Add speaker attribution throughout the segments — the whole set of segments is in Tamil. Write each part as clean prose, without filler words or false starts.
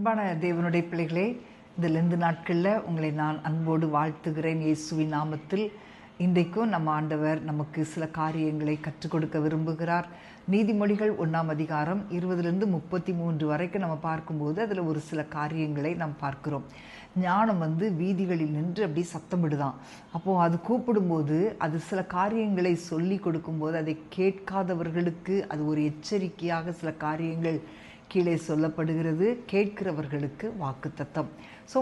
Speaker 1: அன்பான தேவனுடைய பிள்ளைகளே, இந்த லெந்து நாட்களில் உங்களை நான் அன்போடு வாழ்த்துகிறேன் இயேசுவின் நாமத்தில். இன்றைக்கும் நம்ம ஆண்டவர் நமக்கு சில காரியங்களை கற்றுக் கொடுக்க விரும்புகிறார். நீதிமொழிகள் 1ஆம் அதிகாரம் 20லிருந்து 33 வரைக்கும் நம்ம பார்க்கும்போது அதில் ஒரு சில காரியங்களை நாம் பார்க்கிறோம். ஞானம் வீதிகளில் நின்று அப்படி சத்தமிடுதான். அப்போது அது கூப்பிடும்போது, அது சில காரியங்களை சொல்லி கொடுக்கும்போது அதை கேட்காதவர்களுக்கு அது ஒரு எச்சரிக்கையாக சில காரியங்கள் கீழே சொல்லப்படுகிறது. கேட்கிறவர்களுக்கு வாக்குத்தத்தம்.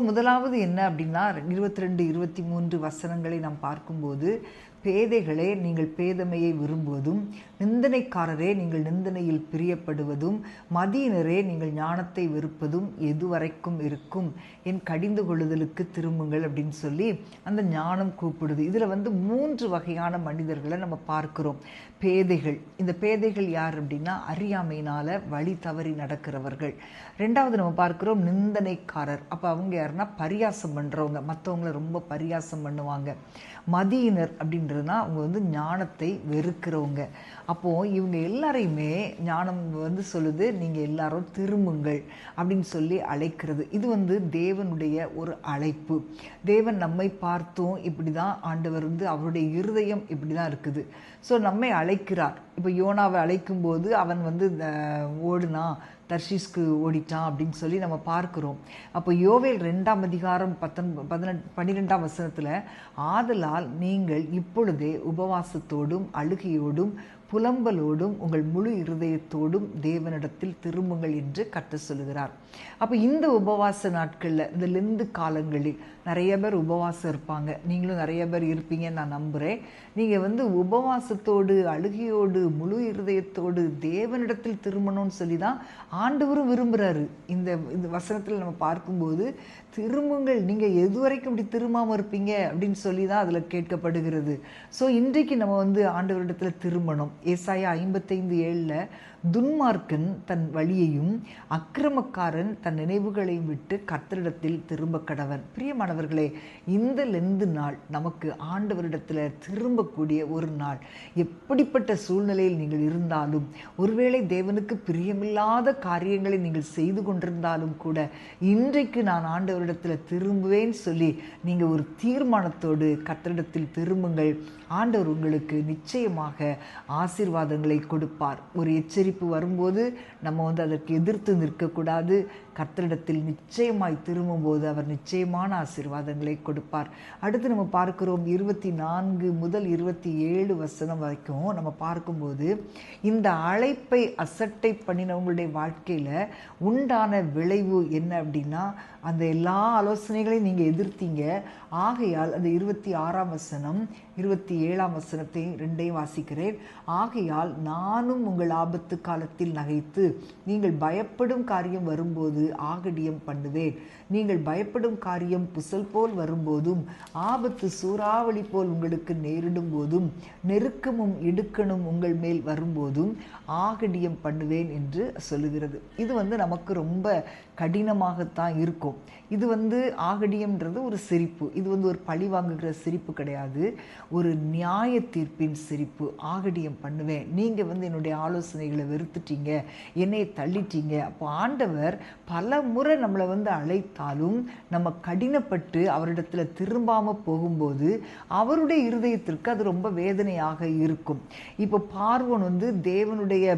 Speaker 1: முதலாவது என்ன அப்படின்னா 22, 23 வசனங்களை நாம் பார்க்கும்போது, பேதைகளே நீங்கள் பேதமையை விரும்புவதும், நிந்தனைக்காரரே நீங்கள் நிந்தனையில் பிரியப்படுவதும், மதியினரே நீங்கள் ஞானத்தை வெறுப்பதும் எதுவரைக்கும் இருக்கும்? என் கடிந்து கொள்ளுதலுக்கு திரும்புங்கள் அப்படின்னு சொல்லி அந்த ஞானம் கூப்பிடுது. இதில் 3 வகையான மனிதர்களை நம்ம பார்க்கிறோம். பேதைகள். இந்த பேதைகள் யார் அப்படின்னா அறியாமையினால் வழி தவறி நடக்கிறவர்கள். ரெண்டாவது நம்ம பார்க்கிறோம் நிந்தனைக்காரர். அப்போ அவங்க யாருன்னா பரியாசம் பண்ணுறவங்க, மற்றவங்கள ரொம்ப பரியாசம் பண்ணுவாங்க. மதியினர் அப்படின்றதுனா அவங்க ஞானத்தை வெறுக்கிறவங்க. அப்போது இவங்க எல்லாரையுமே ஞானம் சொல்லுது, நீங்கள் எல்லாரும் திரும்புங்கள் அப்படின்னு சொல்லி அழைக்கிறது. இது தேவனுடைய ஒரு அழைப்பு. தேவன் நம்மை பார்த்தும் இப்படி தான் ஆண்டவர் அவருடைய இருதயம் இப்படி தான் இருக்குது. நம்மை அழைக்கிறார். இப்போ யோனாவை அழைக்கும்போது அவன் ஓடுனா தர்ஷீஸ்க்கு ஓடிட்டான் அப்படின்னு சொல்லி நம்ம பார்க்கிறோம். அப்போ யோவேல் 2ஆம் அதிகாரம் 12ஆம் வசனத்தில், ஆதலால் நீங்கள் இப்பொழுதே உபவாசத்தோடும் அழுகையோடும் புலம்பலோடும் உங்கள் முழு இருதயத்தோடும் தேவனிடத்தில் திரும்புங்கள் என்று கற்றுச் சொல்லுகிறார். அப்போ இந்த உபவாச நாட்களில், இந்த லெந்து காலங்களில் நிறைய பேர் உபவாசம் இருப்பாங்க. நீங்களும் நிறைய பேர் இருப்பீங்கன்னு நான் நம்புகிறேன். நீங்கள் உபவாசத்தோடு அழுகையோடு முழு இருதயத்தோடு தேவனிடத்தில் திரும்பணும்னு சொல்லி தான் ஆண்டவரும் விரும்புகிறாரு. இந்த வசனத்தில் நம்ம பார்க்கும்போது, திரும்புங்கள், நீங்கள் எது வரைக்கும் இப்படி திரும்பாமல் இருப்பீங்க அப்படின்னு சொல்லி தான் அதில் கேட்கப்படுகிறது. இன்றைக்கு நம்ம ஆண்டவரிடத்தில் திரும்பணும். ஏசாயா 55:7, துன்மார்க்கன் தன் வழியையும் அக்கிரமக்காரன் தன் நினைவுகளையும் விட்டு கர்த்தரிடத்தில் திரும்ப கடவன். பிரியமானவர்களே, இந்த லெந்து நாள் நமக்கு ஆண்டவரிடத்தில் திரும்பக்கூடிய ஒரு நாள். எப்படிப்பட்ட சூழ்நிலையில் நீங்கள் இருந்தாலும், ஒருவேளை தேவனுக்கு பிரியமில்லாத காரியங்களை நீங்கள் செய்து கொண்டிருந்தாலும் கூட, இன்றைக்கு நான் ஆண்டவரிடத்தில் திரும்புவேன்னு சொல்லி நீங்கள் ஒரு தீர்மானத்தோடு கர்த்தரிடத்தில் திரும்புங்கள். ஆண்டவர் உங்களுக்கு நிச்சயமாக ஆசீர்வாதங்களை கொடுப்பார். ஒரு எச்சரிப்பு வரும்போது நம்ம அதற்கு எதிர்த்து நிற்கக்கூடாது. கர்த்தரிடத்தில் நிச்சயமாய் திரும்பும்போது அவர் நிச்சயமான ஆசீர்வாதங்களை கொடுப்பார். அடுத்து நம்ம பார்க்கிறோம் 24 முதல் 27 வசனம் வரைக்கும் நம்ம பார்க்கும்போது, இந்த அழைப்பை அசட்டை பண்ணினவங்களுடைய வாழ்க்கையில் உண்டான விளைவு என்ன அப்படின்னா, அந்த எல்லா ஆலோசனைகளையும் நீங்கள் எதிர்த்தீங்க. ஆகையால் அந்த 26ஆம் வசனம் 27ஆம் வசனத்தை 2ஐயும் வாசிக்கிறேன். ஆகையால் நானும் உங்கள் ஆபத்து காலத்தில் நகைத்து, நீங்கள் பயப்படும் காரியம் வரும்போது ஆகடியம் பண்ணுவேன். நீங்கள் பயப்படும் காரியம் புசல் போல் வரும்போதும், ஆபத்து சூறாவளி போல் உங்களுக்கு நேரிடும் போதும், நெருக்கமும் இடுக்கணும் உங்கள் மேல் வரும்போதும் ஆகடியம் பண்ணுவேன் என்று சொல்லுகிறது. இது நமக்கு ரொம்ப கடினமாகத்தான் இருக்கும். இது ஆகடியம்ன்றது ஒரு சிரிப்பு. இது ஒரு பழி வாங்குகிற சிரிப்பு கிடையாது, ஒரு நியாய தீர்ப்பின் சிரிப்பு. ஆகடியம் பண்ணுவேன், நீங்கள் என்னுடைய ஆலோசனைகளை வெறுத்துட்டீங்க, என்னை தள்ளிட்டீங்க. அப்போ ஆண்டவர் பல முறை நம்மளை அழைத்தாலும் நம்ம கடினப்பட்டு அவரிடத்தில் திரும்பாமல் போகும்போது அவருடைய இருதயத்திற்கு அது ரொம்ப வேதனையாக இருக்கும். இப்போ பார்வோன் தேவனுடைய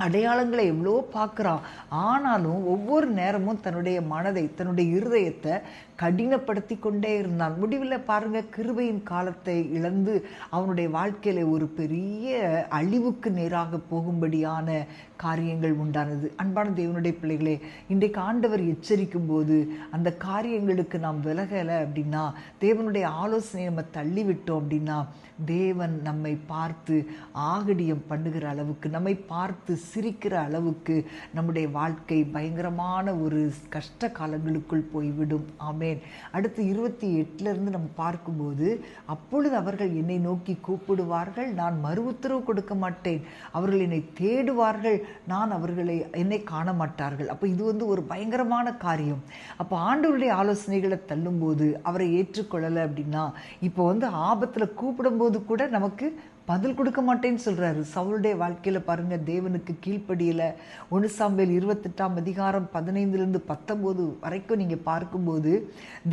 Speaker 1: அடையாளங்களை எவ்வளோ பார்க்குறான். ஆனாலும் ஒவ்வொரு நேரமும் தன்னுடைய மனதை, தன்னுடைய இருதயத்தை கடினப்படுத்தி கொண்டே இருந்தான். முடிவில் பாருங்கள், கிருபையின் காலத்தை இழந்து அவனுடைய வாழ்க்கையில் ஒரு பெரிய அழிவுக்கு நேராக போகும்படியான காரியங்கள் உண்டானது. அன்பான தேவனுடைய பிள்ளைகளே, இன்றைக்கு ஆண்டவர் எச்சரிக்கும் போது அந்த காரியங்களுக்கு நாம் விலகலை அப்படின்னா, தேவனுடைய ஆலோசனையை நம்ம தள்ளிவிட்டோம் அப்படின்னா, தேவன் நம்மை பார்த்து ஆகடியம் பண்ணுகிற அளவுக்கு, நம்மை பார்த்து சிரிக்கிற அளவுக்கு நம்முடைய வாழ்க்கை பயங்கரமான ஒரு கஷ்ட காலங்களுக்குள் போய்விடும். ஆமென். அடுத்து 28லிருந்து நம்ம பார்க்கும்போது, அப்பொழுது அவர்கள் என்னை நோக்கி கூப்பிடுவார்கள், நான் மறு உத்தரவு கொடுக்க மாட்டேன். அவர்கள் என்னை தேடுவார்கள், நான் என்னை காண மாட்டார்கள். அப்போ இது ஒரு பயங்கரமான காரியம். அப்போ ஆண்டவருடைய ஆலோசனைகளை தள்ளும்போது, அவரை ஏற்றுக்கொள்ளலை அப்படின்னா, இப்போ ஆபத்தில் கூப்பிடும்போது கூட நமக்கு பதில் கொடுக்க மாட்டேன்னு சொல்கிறாரு. சவுளுடைய வாழ்க்கையில் பாருங்கள், தேவனுக்கு கீழ்ப்படியலை. 1 சாமுவேல் 28 வரைக்கும் நீங்கள் பார்க்கும்போது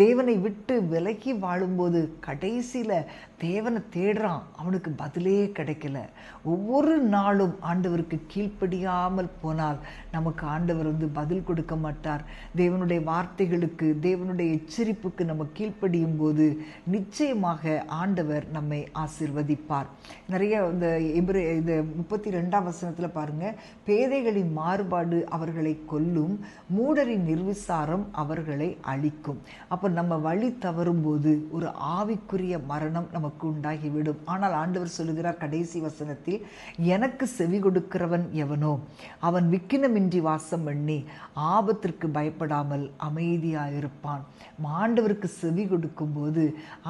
Speaker 1: தேவனை விட்டு விலகி வாழும்போது கடைசியில் தேவனை தேடுறான், அவனுக்கு பதிலே கிடைக்கல. ஒவ்வொரு நாளும் ஆண்டவருக்கு கீழ்ப்படியாமல் போனால் நமக்கு ஆண்டவர் பதில் கொடுக்க மாட்டார். தேவனுடைய வார்த்தைகளுக்கு, தேவனுடைய எச்சரிப்புக்கு நம்ம கீழ்ப்படியும் போது நிச்சயமாக ஆண்டவர் நம்மை ஆசீர்வதிப்பார். நிறைய இந்த 32ஆம் வசனத்தில் பாருங்க, பேதைகளின் மாறுபாடு அவர்களை கொல்லும், மூடரின் நிர்விசாரம் அவர்களை அழிக்கும். அப்போ நம்ம வழி தவறும் போது ஒரு ஆவிக்குரிய மரணம் நமக்கு உண்டாகிவிடும். ஆனால் ஆண்டவர் சொல்லுகிறார் கடைசி வசனத்தில், எனக்கு செவி கொடுக்கிறவன் எவனோ அவன் விக்கினமின்றி வாசம் பண்ணி ஆபத்திற்கு பயப்படாமல் அமைதியாயிருப்பான். ஆண்டவருக்கு செவி கொடுக்கும் போது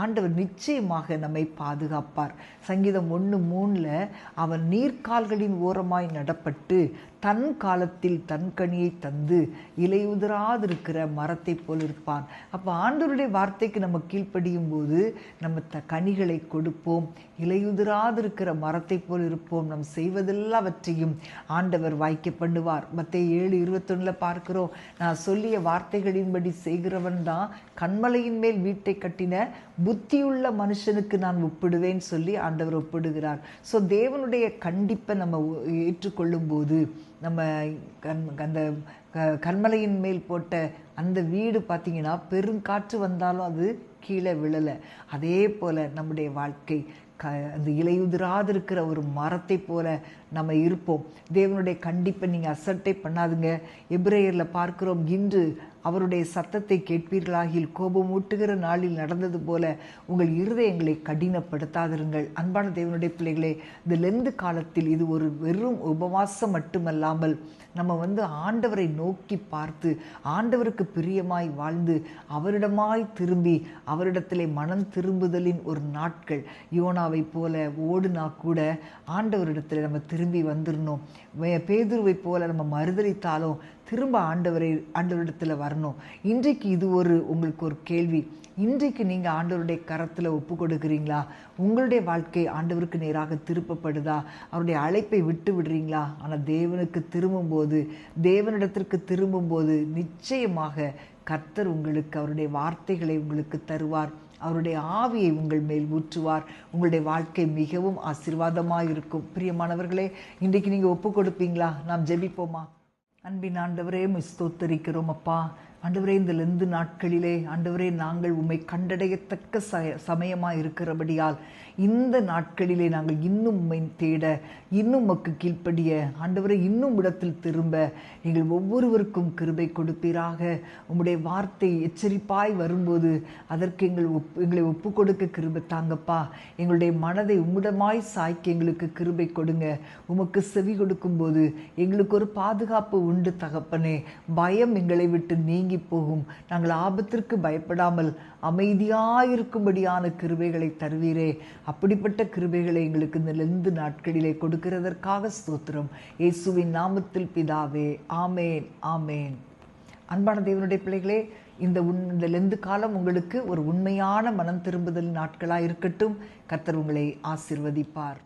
Speaker 1: ஆண்டவர் நிச்சயமாக நம்மை பாதுகாப்பார். சங்கீதம் 1:3 அவன் நீர்க்கால்களின் ஓரமாய் நடப்பட்டு தன் காலத்தில் தன் கனியை தந்து இலையுதிராதிருக்கிற மரத்தை போல் இருப்பான். அப்போ ஆண்டவருடைய வார்த்தைக்கு நம்ம கீழ்ப்படியும் போது நம்ம கனிகளை கொடுப்போம், இலையுதிராதிருக்கிற மரத்தை போல் இருப்போம். நம் செய்வதெல்லாவற்றையும் ஆண்டவர் வாய்க்க பண்ணுவார். மத்தேயு 7:21 பார்க்கிறோம், நான் சொல்லிய வார்த்தைகளின்படி செய்கிறவன் தான் கன்மலையின் மேல் வீட்டை கட்டின புத்தியுள்ள மனுஷனுக்கு நான் ஒப்பிடுவேன் சொல்லி ஆண்டவர் ஒப்பிடுகிறார். ஸோ தேவனுடைய கண்டிப்பை நம்ம ஏற்றுக்கொள்ளும் போது நம்ம அந்த கன்மலையின் மேல் போட்ட அந்த வீடு பார்த்திங்கன்னா பெருங்காற்று வந்தாலும் அது கீழே விழலை. அதே போல் நம்முடைய வாழ்க்கை அந்த இலையுதிராதிருக்கிற ஒரு மரத்தை போல நம்ம இருப்போம். தேவனுடைய கண்டிப்பை நீங்கள் அசட்டை பண்ணாதுங்க. எபிரேயரில் பார்க்கிறோம், இன்று அவருடைய சத்தத்தை கேட்பீர்களாகில் கோபம் ஊட்டுகிற நாளில் நடந்தது போல உங்கள் இருதயங்களை கடினப்படுத்தாதிருங்கள். அன்பான தேவனுடைய பிள்ளைகளே, இந்த லெந்து காலத்தில் இது ஒரு வெறும் உபவாசம் மட்டுமல்லாமல் நம்ம ஆண்டவரை நோக்கி பார்த்து ஆண்டவருக்கு பிரியமாய் வாழ்ந்து அவரிடமாய் திரும்பி அவரிடத்திலே மனம் திரும்புதலின் ஒரு நாட்கள். யோனாவை போல ஓடுனா கூட ஆண்டவரிடத்தில் நம்ம திரும்பி வந்துடணும். பேதுருவை போல நம்ம மறுதலித்தாலும் திரும்ப ஆண்டவரிடத்தில் வரணும். இன்றைக்கு இது உங்களுக்கு ஒரு கேள்வி. இன்றைக்கு நீங்கள் ஆண்டவருடைய கரத்தில் ஒப்பு கொடுக்குறீங்களா? உங்களுடைய வாழ்க்கை ஆண்டவருக்கு நேராக திருப்பப்படுதா? அவருடைய அழைப்பை விட்டு விடுறீங்களா? ஆனால் தேவனிடத்திற்கு திரும்பும்போது நிச்சயமாக கர்த்தர் உங்களுக்கு அவருடைய வார்த்தைகளை உங்களுக்கு தருவார். அவருடைய ஆவியை உங்கள் மேல் ஊற்றுவார். உங்களுடைய வாழ்க்கை மிகவும் ஆசீர்வாதமாக இருக்கும். பிரியமானவர்களே, இன்றைக்கு நீங்கள் ஒப்பு கொடுப்பீங்களா? நாம் ஜெபிப்போமா? அன்பின் ஆண்டவரே, ஸ்தோத்தரிக்கிறோம் அப்பா. ஆண்டவரே, இந்த லெந்து நாட்களிலே ஆண்டவரே நாங்கள் உம்மை கண்டடையத்தக்க சமயமாக இருக்கிறபடியால் இந்த நாட்களிலே நாங்கள் இன்னும் உம்மை தேட, இன்னும் உமக்கு கீழ்ப்படிய ஆண்டவரே, இன்னும் இடத்தில் திரும்ப எங்கள் ஒவ்வொருவருக்கும் கிருபை கொடுப்பீராக. உம்முடைய வார்த்தை எச்சரிப்பாய் வரும்போது அதற்கு எங்களை ஒப்பு கொடுக்க கிருபை தாங்கப்பா. எங்களுடைய மனதை உம்மிடமாய் சாய்க்க எங்களுக்கு கிருபை கொடுங்க. உமக்கு செவி கொடுக்கும்போது எங்களுக்கு ஒரு பாதுகாப்பு உண்டு தகப்பனே. பயம் எங்களை விட்டு நீங்கி போகும். நாங்கள் ஆபத்திற்கு பயப்படாமல் அமைதியாயிருக்கும்படியான கிருபைகளை தருவீரே. அப்படிப்பட்ட கிருபைகளை எங்களுக்கு இந்த லெந்து நாட்களிலே கொடுக்கிறதற்காக ஸ்தோத்திரம். இயேசுவின் நாமத்தில் பிதாவே, ஆமேன், ஆமேன். அன்பான தேவனுடைய பிள்ளைகளே, இந்த லெந்து காலம் உங்களுக்கு ஒரு உண்மையான மனம் திரும்புதல் நாட்களாக இருக்கட்டும். கர்த்தர் உங்களை ஆசீர்வதிப்பார்.